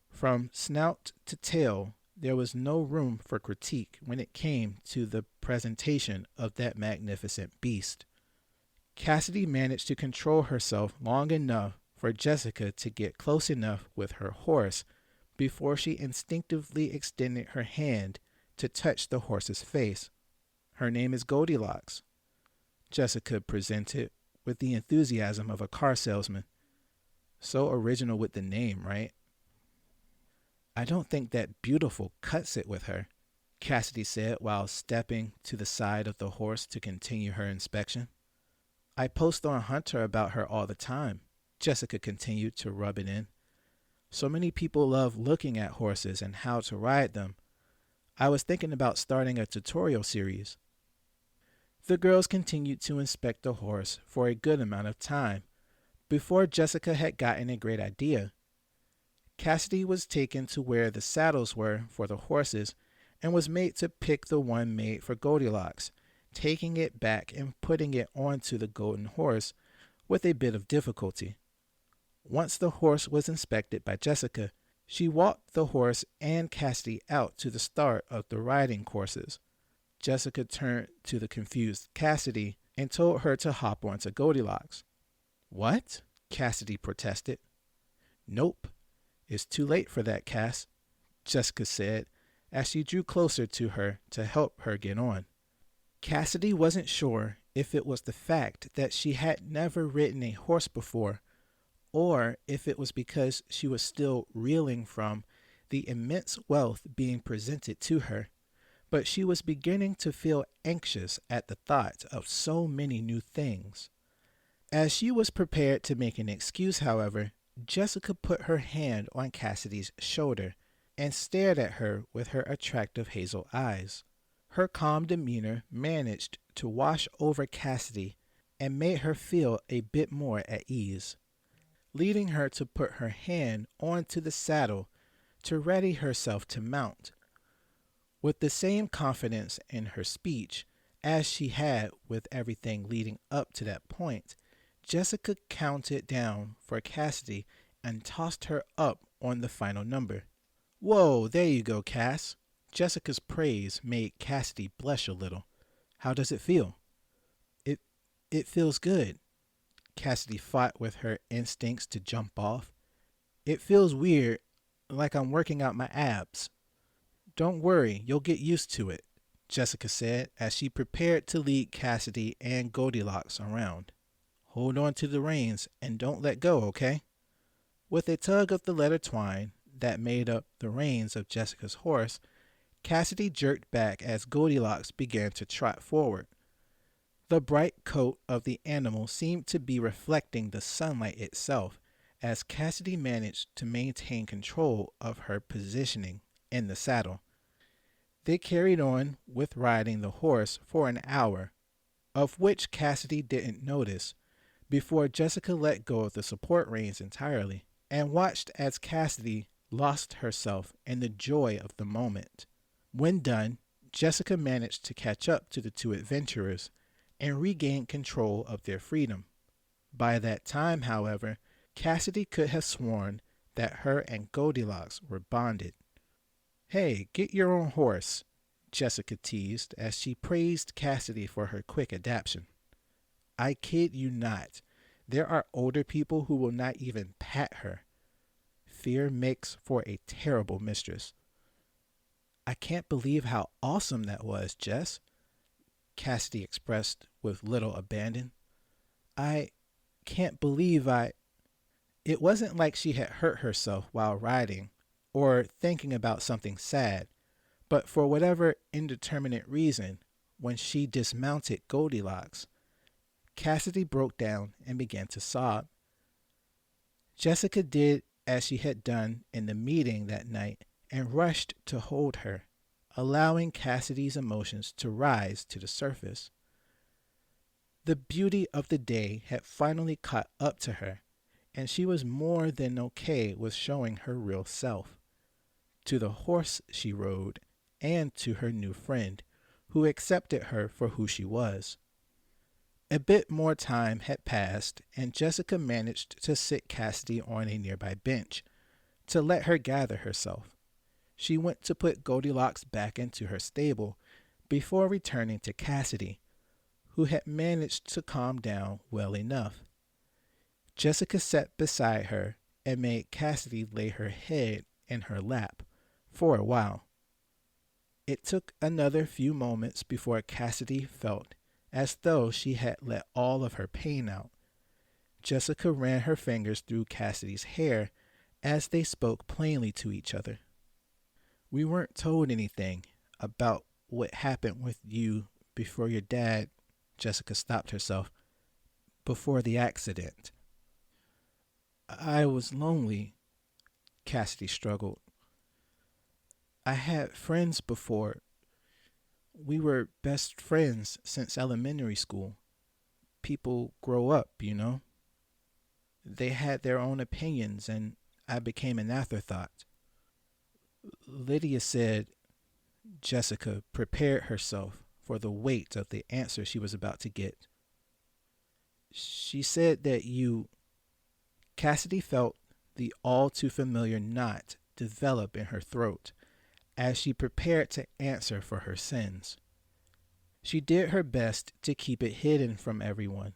From snout to tail, there was no room for critique when it came to the presentation of that magnificent beast. Cassidy managed to control herself long enough for Jessica to get close enough with her horse before she instinctively extended her hand to touch the horse's face. Her name is Goldilocks, Jessica presented with the enthusiasm of a car salesman. So original with the name, right? I don't think that beautiful cuts it with her, Cassidy said while stepping to the side of the horse to continue her inspection. I post on Hunter about her all the time, Jessica continued to rub it in. So many people love looking at horses and how to ride them. I was thinking about starting a tutorial series. The girls continued to inspect the horse for a good amount of time before Jessica had gotten a great idea. Cassidy was taken to where the saddles were for the horses and was made to pick the one made for Goldilocks, taking it back and putting it onto the golden horse with a bit of difficulty. Once the horse was inspected by Jessica, she walked the horse and Cassidy out to the start of the riding courses. Jessica turned to the confused Cassidy and told her to hop onto Goldilocks. What? Cassidy protested. Nope, it's too late for that, Cass, Jessica said as she drew closer to her to help her get on. Cassidy wasn't sure if it was the fact that she had never ridden a horse before, or if it was because she was still reeling from the immense wealth being presented to her, but she was beginning to feel anxious at the thought of so many new things. As she was prepared to make an excuse, however, Jessica put her hand on Cassidy's shoulder and stared at her with her attractive hazel eyes. Her calm demeanor managed to wash over Cassidy and made her feel a bit more at ease, leading her to put her hand onto the saddle to ready herself to mount. With the same confidence in her speech as she had with everything leading up to that point, Jessica counted down for Cassidy and tossed her up on the final number. Whoa, there you go, Cass. Jessica's praise made Cassidy blush a little. How does it feel? It it feels good. Cassidy fought with her instincts to jump off. It feels weird, like I'm working out my abs. Don't worry, you'll get used to it, Jessica said as she prepared to lead Cassidy and Goldilocks around. Hold on to the reins and don't let go, okay? With a tug of the leather twine that made up the reins of Jessica's horse, Cassidy jerked back as Goldilocks began to trot forward. The bright coat of the animal seemed to be reflecting the sunlight itself as Cassidy managed to maintain control of her positioning in the saddle. They carried on with riding the horse for an hour, of which Cassidy didn't notice, before Jessica let go of the support reins entirely and watched as Cassidy lost herself in the joy of the moment. When done, Jessica managed to catch up to the two adventurers and regain control of their freedom. By that time, however, Cassidy could have sworn that her and Goldilocks were bonded. Hey, get your own horse, Jessica teased as she praised Cassidy for her quick adaptation. I kid you not. There are older people who will not even pat her. Fear makes for a terrible mistress. I can't believe how awesome that was, Jess, Cassidy expressed with little abandon. I can't believe I. It wasn't like she had hurt herself while riding or thinking about something sad, but for whatever indeterminate reason, when she dismounted Goldilocks, Cassidy broke down and began to sob. Jessica did as she had done in the meeting that night and rushed to hold her, allowing Cassidy's emotions to rise to the surface. The beauty of the day had finally caught up to her, and she was more than okay with showing her real self to the horse she rode and to her new friend, who accepted her for who she was. A bit more time had passed, and Jessica managed to sit Cassidy on a nearby bench to let her gather herself. She went to put Goldilocks back into her stable before returning to Cassidy, who had managed to calm down well enough. Jessica sat beside her and made Cassidy lay her head in her lap for a while. It took another few moments before Cassidy felt as though she had let all of her pain out. Jessica ran her fingers through Cassidy's hair as they spoke plainly to each other. We weren't told anything about what happened with you before your dad. Jessica stopped herself. Before the accident. I was lonely, Cassidy struggled. I had friends before. We were best friends since elementary school. People grow up, you know. They had their own opinions, and I became an afterthought. Lydia said Jessica prepared herself for the weight of the answer she was about to get. She said that you. Cassidy felt the all too familiar knot develop in her throat as she prepared to answer for her sins. She did her best to keep it hidden from everyone,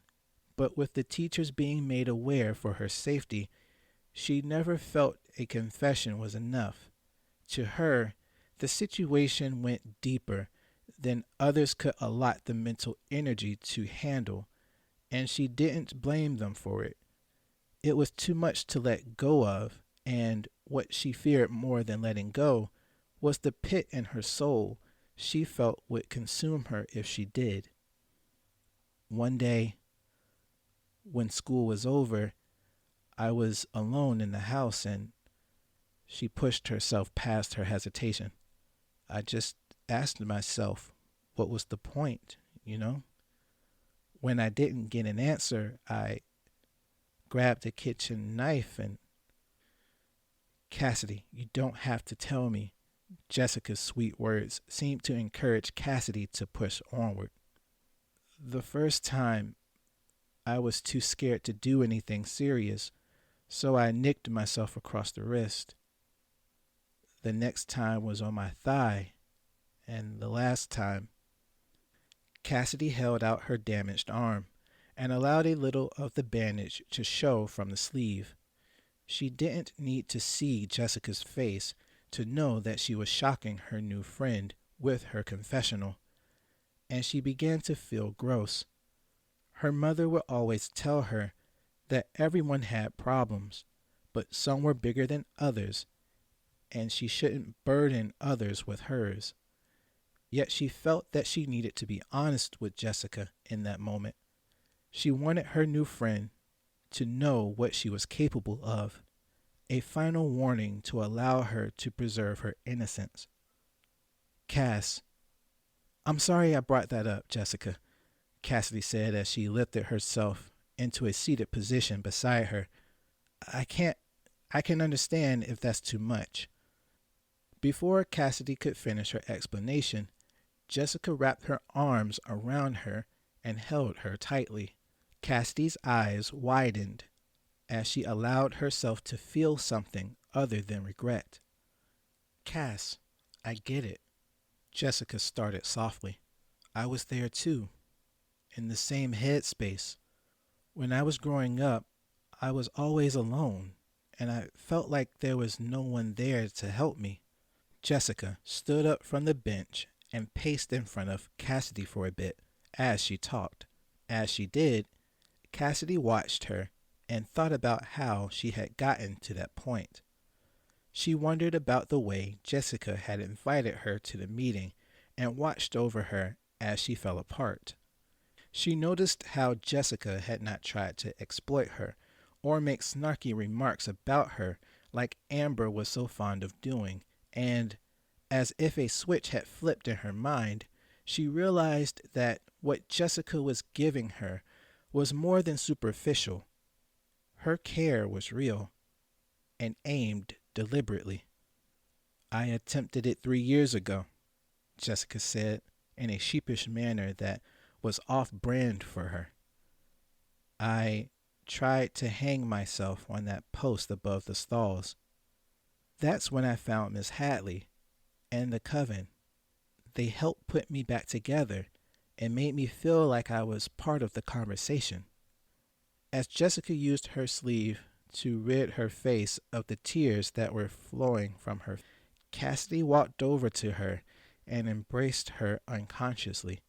but with the teachers being made aware for her safety, she never felt a confession was enough. To her, the situation went deeper than others could allot the mental energy to handle, and she didn't blame them for it. It was too much to let go of, and what she feared more than letting go was the pit in her soul she felt would consume her if she did. One day, when school was over, I was alone in the house and she pushed herself past her hesitation. I just asked myself, what was the point, you know? When I didn't get an answer, I grabbed a kitchen knife and Cassidy, you don't have to tell me. Jessica's sweet words seemed to encourage Cassidy to push onward. The first time, I was too scared to do anything serious, so I nicked myself across the wrist. The next time was on my thigh, and the last time, Cassidy held out her damaged arm and allowed a little of the bandage to show from the sleeve. She didn't need to see Jessica's face to know that she was shocking her new friend with her confessional, and she began to feel gross. Her mother would always tell her that everyone had problems, but some were bigger than others, and she shouldn't burden others with hers. Yet she felt that she needed to be honest with Jessica in that moment. She wanted her new friend to know what she was capable of, a final warning to allow her to preserve her innocence. Cass, I'm sorry I brought that up, Jessica, Cassidy said as she lifted herself into a seated position beside her. I can understand if that's too much. Before Cassidy could finish her explanation, Jessica wrapped her arms around her and held her tightly. Cassidy's eyes widened as she allowed herself to feel something other than regret. Cass, I get it, Jessica started softly. I was there too, in the same headspace. When I was growing up, I was always alone, and I felt like there was no one there to help me. Jessica stood up from the bench and paced in front of Cassidy for a bit as she talked. As she did, Cassidy watched her and thought about how she had gotten to that point. She wondered about the way Jessica had invited her to the meeting and watched over her as she fell apart. She noticed how Jessica had not tried to exploit her or make snarky remarks about her like Amber was so fond of doing, and, as if a switch had flipped in her mind, she realized that what Jessica was giving her was more than superficial. Her care was real and aimed deliberately. I attempted it 3 years ago, Jessica said in a sheepish manner that was off-brand for her. I tried to hang myself on that post above the stalls. That's when I found Miss Hadley and the coven. They helped put me back together and made me feel like I was part of the conversation. As Jessica used her sleeve to rid her face of the tears that were flowing from her, Cassidy walked over to her and embraced her unconsciously.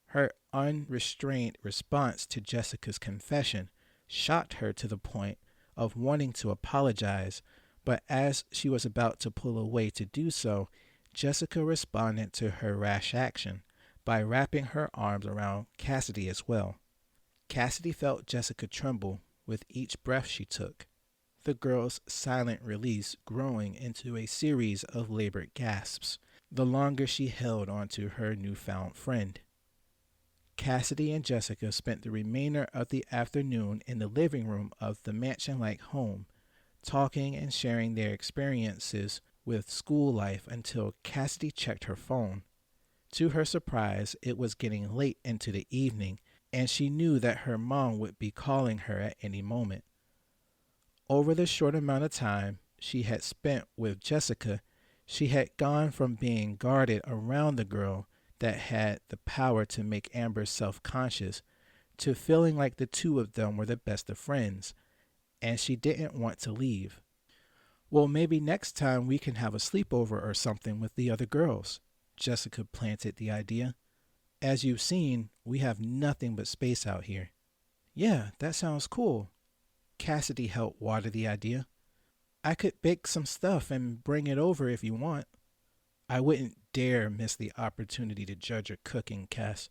Her unrestrained response to Jessica's confession shocked her to the point of wanting to apologize, but as she was about to pull away to do so, Jessica responded to her rash action by wrapping her arms around Cassidy as well. Cassidy felt Jessica tremble with each breath she took, the girl's silent release growing into a series of labored gasps the longer she held onto her newfound friend. Cassidy and Jessica spent the remainder of the afternoon in the living room of the mansion-like home, talking and sharing their experiences with school life until Cassidy checked her phone. To her surprise, it was getting late into the evening, and she knew that her mom would be calling her at any moment. Over the short amount of time she had spent with Jessica, she had gone from being guarded around the girl that had the power to make Amber self-conscious to feeling like the two of them were the best of friends, and she didn't want to leave. Well, maybe next time we can have a sleepover or something with the other girls, Jessica planted the idea. As you've seen, we have nothing but space out here. Yeah, that sounds cool. Cassidy helped water the idea. I could bake some stuff and bring it over if you want. I wouldn't dare miss the opportunity to judge your cooking, Cass,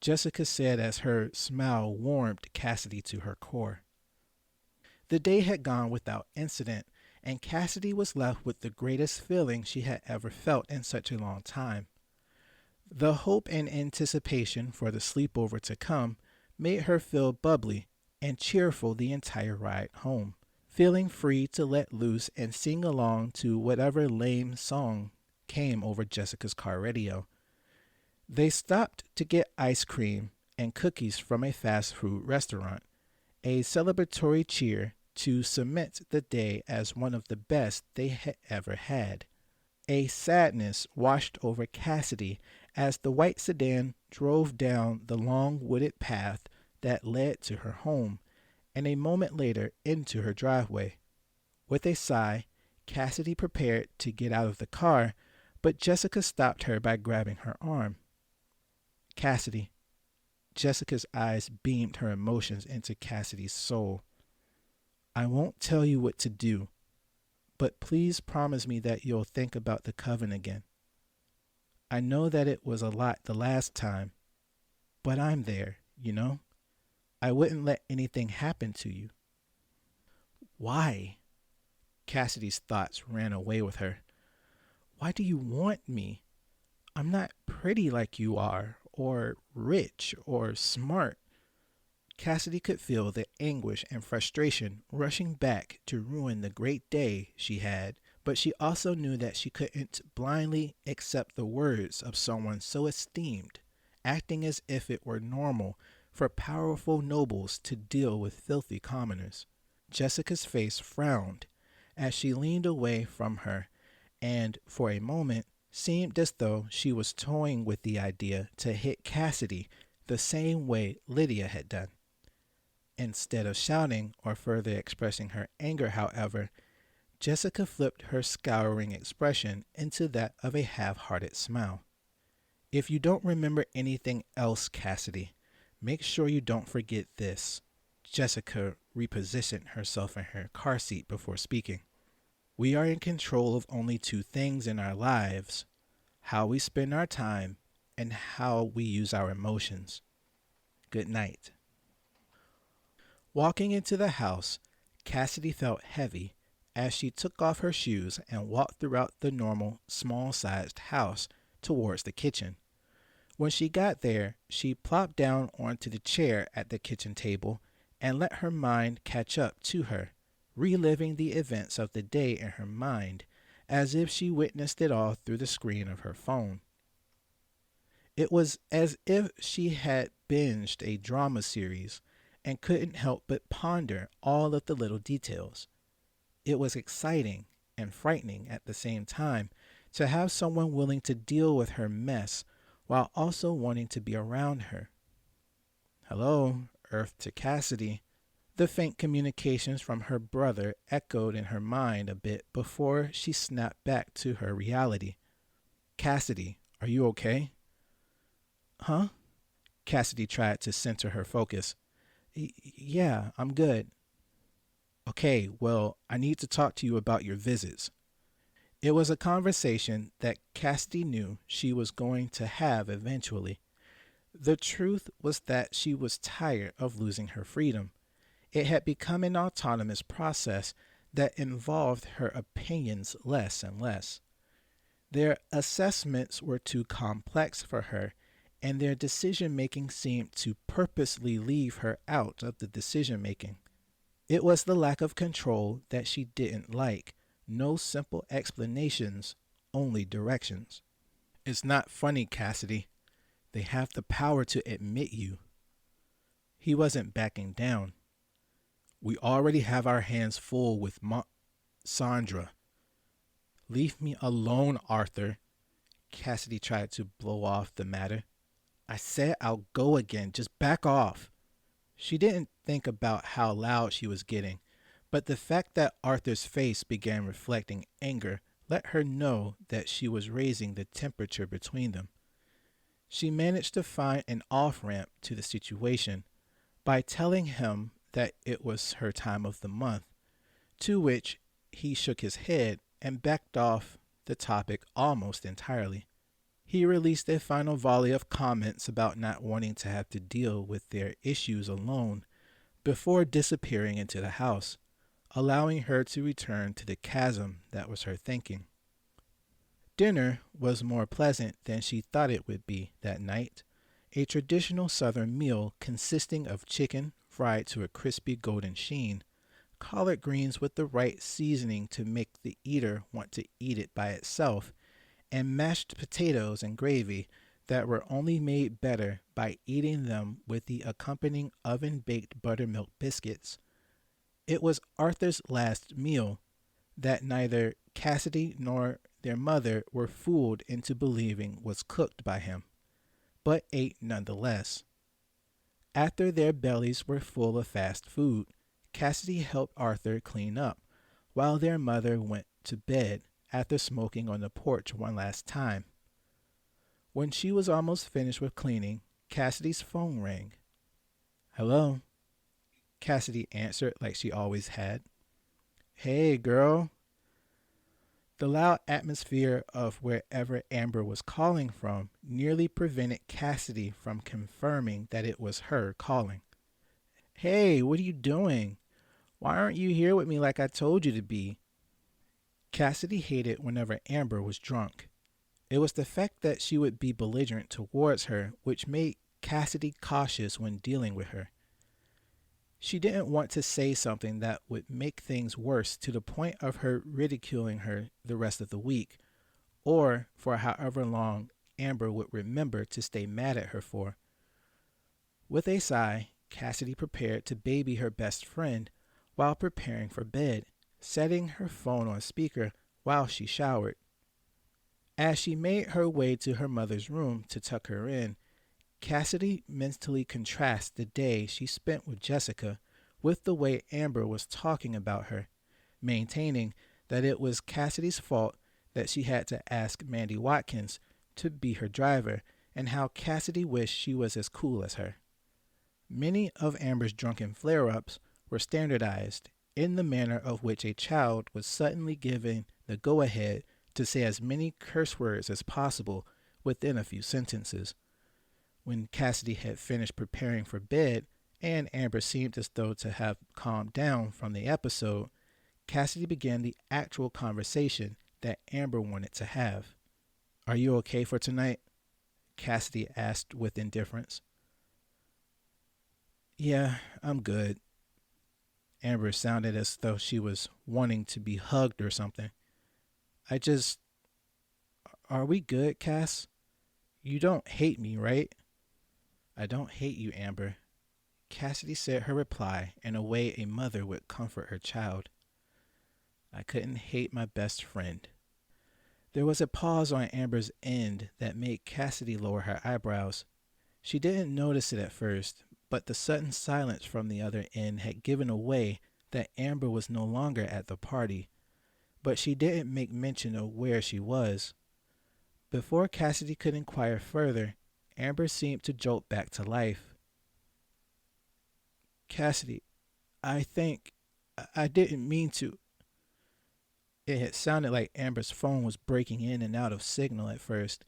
Jessica said as her smile warmed Cassidy to her core. The day had gone without incident, and Cassidy was left with the greatest feeling she had ever felt in such a long time. The hope and anticipation for the sleepover to come made her feel bubbly and cheerful the entire ride home, feeling free to let loose and sing along to whatever lame song came over Jessica's car radio. They stopped to get ice cream and cookies from a fast food restaurant, a celebratory cheer to cement the day as one of the best they had ever had. A sadness washed over Cassidy as the white sedan drove down the long wooded path that led to her home, and a moment later into her driveway. With a sigh, Cassidy prepared to get out of the car, but Jessica stopped her by grabbing her arm. Cassidy. Jessica's eyes beamed her emotions into Cassidy's soul. I won't tell you what to do, but please promise me that you'll think about the coven again. I know that it was a lot the last time, but I'm there, you know? I wouldn't let anything happen to you. Why? Cassidy's thoughts ran away with her. Why do you want me? I'm not pretty like you are, or rich, or smart. Cassidy could feel the anguish and frustration rushing back to ruin the great day she had, but she also knew that she couldn't blindly accept the words of someone so esteemed, acting as if it were normal for powerful nobles to deal with filthy commoners. Jessica's face frowned as she leaned away from her and, for a moment, seemed as though she was toying with the idea to hit Cassidy the same way Lydia had done. Instead of shouting or further expressing her anger, however, Jessica flipped her scowling expression into that of a half-hearted smile. If you don't remember anything else, Cassidy, make sure you don't forget this. Jessica repositioned herself in her car seat before speaking. We are in control of only two things in our lives: how we spend our time and how we use our emotions. Good night. Walking into the house, Cassidy felt heavy as she took off her shoes and walked throughout the normal, small-sized house towards the kitchen. When she got there, she plopped down onto the chair at the kitchen table and let her mind catch up to her, reliving the events of the day in her mind as if she witnessed it all through the screen of her phone. It was as if she had binged a drama series and couldn't help but ponder all of the little details. It was exciting and frightening at the same time to have someone willing to deal with her mess while also wanting to be around her. Hello, Earth to Cassidy. The faint communications from her brother echoed in her mind a bit before she snapped back to her reality. Cassidy, are you okay? Huh? Cassidy tried to center her focus. Yeah, I'm good. Okay, well, I need to talk to you about your visits. It was a conversation that Cassidy knew she was going to have eventually. The truth was that she was tired of losing her freedom. It had become an autonomous process that involved her opinions less and less. Their assessments were too complex for her, and their decision-making seemed to purposely leave her out of the decision-making. It was the lack of control that she didn't like. No simple explanations, only directions. It's not funny, Cassidy. They have the power to admit you. He wasn't backing down. We already have our hands full with Sandra. Leave me alone, Arthur. Cassidy tried to blow off the matter. I said I'll go again. Just back off. She didn't think about how loud she was getting, but the fact that Arthur's face began reflecting anger let her know that she was raising the temperature between them. She managed to find an off-ramp to the situation by telling him that it was her time of the month, to which he shook his head and backed off the topic almost entirely. He released a final volley of comments about not wanting to have to deal with their issues alone before disappearing into the house, allowing her to return to the chasm that was her thinking. Dinner was more pleasant than she thought it would be that night. A traditional Southern meal consisting of chicken fried to a crispy golden sheen, collard greens with the right seasoning to make the eater want to eat it by itself, and mashed potatoes and gravy that were only made better by eating them with the accompanying oven baked buttermilk biscuits. It was Arthur's last meal that neither Cassidy nor their mother were fooled into believing was cooked by him, but ate nonetheless. After their bellies were full of fast food, Cassidy helped Arthur clean up, while their mother went to bed after smoking on the porch one last time. When she was almost finished with cleaning, Cassidy's phone rang. "Hello?" Cassidy answered like she always had. "Hey, girl." The loud atmosphere of wherever Amber was calling from nearly prevented Cassidy from confirming that it was her calling. "Hey, what are you doing? Why aren't you here with me like I told you to be?" Cassidy hated whenever Amber was drunk. It was the fact that she would be belligerent towards her which made Cassidy cautious when dealing with her. She didn't want to say something that would make things worse to the point of her ridiculing her the rest of the week, or for however long Amber would remember to stay mad at her for. With a sigh, Cassidy prepared to baby her best friend while preparing for bed, setting her phone on speaker while she showered. As she made her way to her mother's room to tuck her in, Cassidy mentally contrasts the day she spent with Jessica with the way Amber was talking about her, maintaining that it was Cassidy's fault that she had to ask Mandy Watkins to be her driver, and how Cassidy wished she was as cool as her. Many of Amber's drunken flare-ups were standardized in the manner of which a child was suddenly given the go-ahead to say as many curse words as possible within a few sentences. When Cassidy had finished preparing for bed and Amber seemed as though to have calmed down from the episode, Cassidy began the actual conversation that Amber wanted to have. "Are you okay for tonight?" Cassidy asked with indifference. "Yeah, I'm good." Amber sounded as though she was wanting to be hugged or something. "I just... Are we good, Cass? You don't hate me, right?" "I don't hate you, Amber." Cassidy said her reply in a way a mother would comfort her child. "I couldn't hate my best friend." There was a pause on Amber's end that made Cassidy lower her eyebrows. She didn't notice it at first, but the sudden silence from the other end had given away that Amber was no longer at the party, but she didn't make mention of where she was. Before Cassidy could inquire further, Amber seemed to jolt back to life. "Cassidy, I think I didn't mean to." It had sounded like Amber's phone was breaking in and out of signal at first,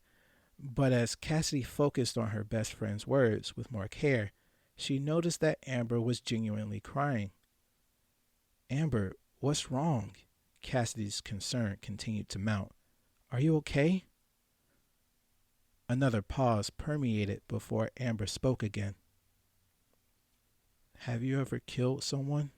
but as Cassidy focused on her best friend's words with more care, she noticed that Amber was genuinely crying. "Amber, what's wrong?" Cassidy's concern continued to mount. "Are you okay?" Another pause permeated before Amber spoke again. "Have you ever killed someone?"